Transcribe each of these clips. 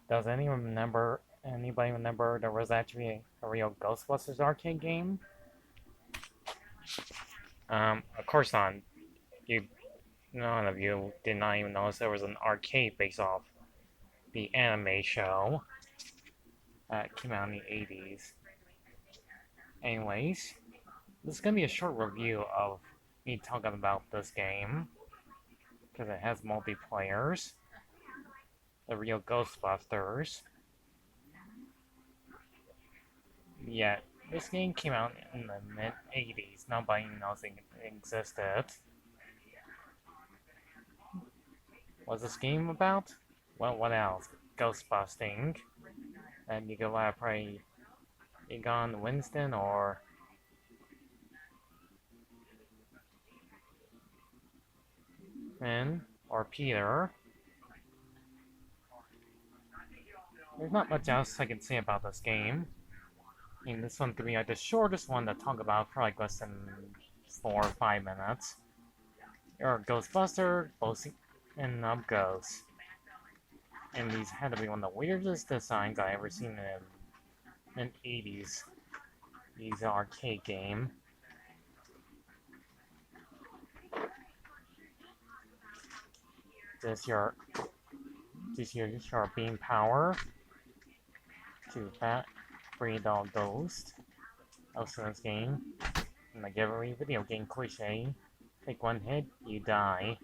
Does anybody remember there was actually a real Ghostbusters arcade game? Of course not. You, none of you did not even notice there was an arcade based off the anime show that came out in the 80s. Anyways, this is gonna be a short review of me talking about this game because it has multiplayers, the real Ghostbusters. Yet, this game came out in the mid 80s. Nobody knows it existed. What's this game about? Well, what else? Ghostbusting. And you can play Egon Winston or Finn or Peter. There's not much else I can say about this game. I mean, this one could be like the shortest one to talk about for like less than 4 or 5 minutes. You're a Ghostbuster, boasting and ghosts. And these had to be one of the weirdest designs I ever seen in an 80s these arcade game. This your beam power to free all ghost. Also in this game, and like every video game cliche, take one hit, you die.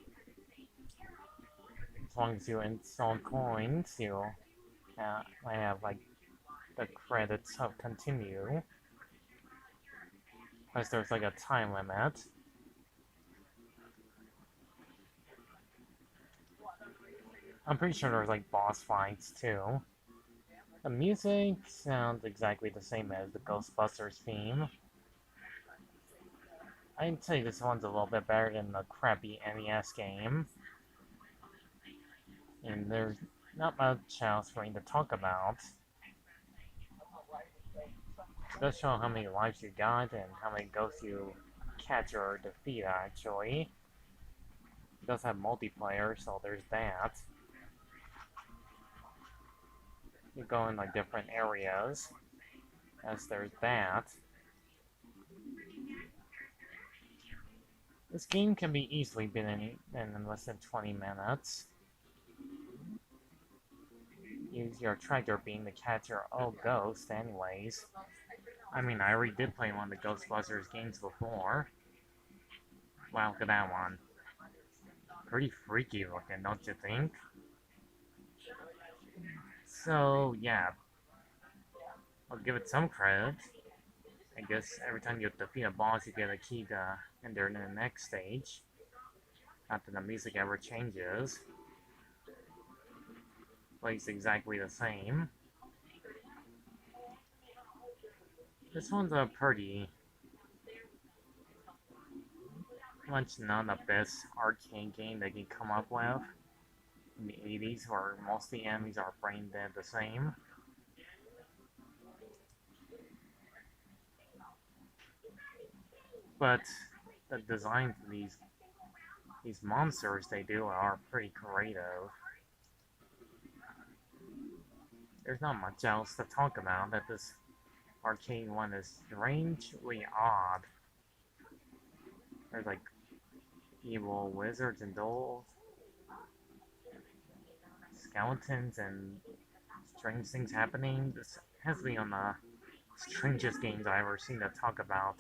As long as you install coins, you I have like the credits of continue. Plus there's like a time limit. I'm pretty sure there's like boss fights too. The music sounds exactly the same as the Ghostbusters theme. I'd say this one's a little bit better than the crappy NES game. And there's not much else for me to talk about. It does show how many lives you got and how many ghosts you catch or defeat actually. It does have multiplayer, so there's that. You go in like different areas, as there's that. This game can be easily beaten in less than 20 minutes. Use your tractor beam to catch your old ghost anyways. I mean, I already did play one of the Ghostbusters games before. Wow, look at that one. Pretty freaky looking, don't you think? So, yeah. I'll give it some credit. I guess every time you defeat a boss, you get a key to enter in the next stage. Not that the music ever changes. Plays exactly the same. This one's a pretty much not the best arcade game they can come up with in the 80s, where most of the enemies are brain dead the same. But the design for these monsters they do are pretty creative. There's not much else to talk about. That this arcade one is strangely odd. There's like evil wizards and dolls, skeletons, and strange things happening. This has to be on the strangest games I've ever seen to talk about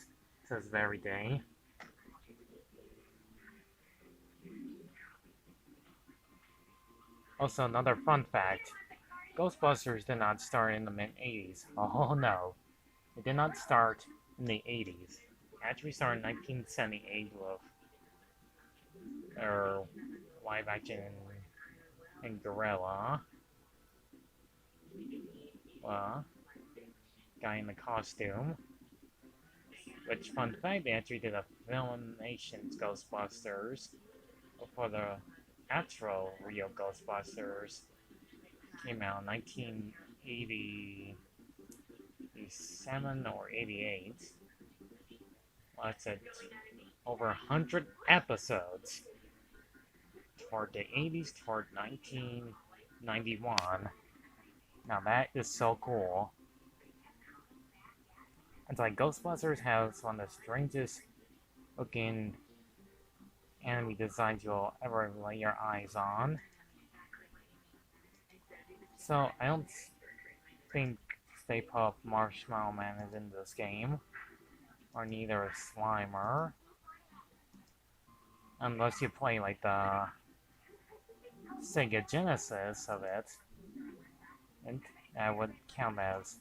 to this very day. Also, another fun fact, Ghostbusters did not start in the mid-80s. Oh no, it did not start in the 80s. It actually started in 1978 with their live action in Gorilla. Guy in the costume. Which, fun fact, they actually did a Filmation's Ghostbusters before the actual real Ghostbusters came out in 1987 or 88. Well, it's at over 100 episodes toward the 80s, toward 1991. Now that is so cool. It's like Ghostbusters has one of the strangest looking enemy designs you'll ever lay your eyes on. So I don't think Stay Puft Marshmallow Man is in this game, or neither is Slimer, unless you play like the Sega Genesis of it, and that would count as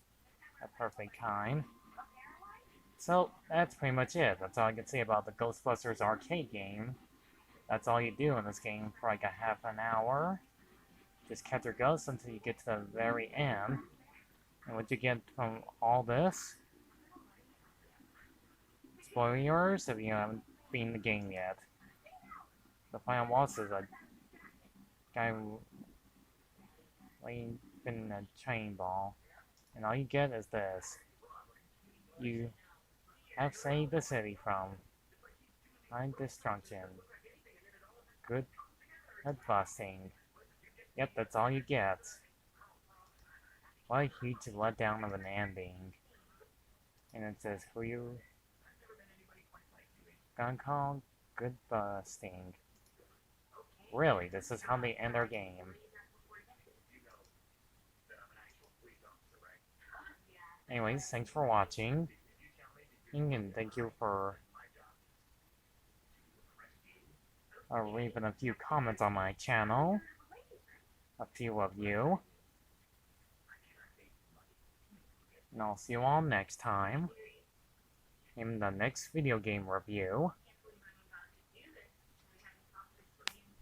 a perfect kind. So that's pretty much it. That's all I can say about the Ghostbusters Arcade game. That's all you do in this game for like a half an hour. Just capture ghosts until you get to the very end. And what you get from all this? Spoilers if you haven't beaten the game yet. The final boss is a guy laying in a chain ball. And all you get is this. You have saved the city from destruction. Good head busting. Yep, that's all you get. What a huge letdown of an ending. And it says, who you gonna call good busting? Really, this is how they end their game. Anyways, thanks for watching. And thank you for leaving a few comments on my channel. A few of you. And I'll see you all next time in the next video game review.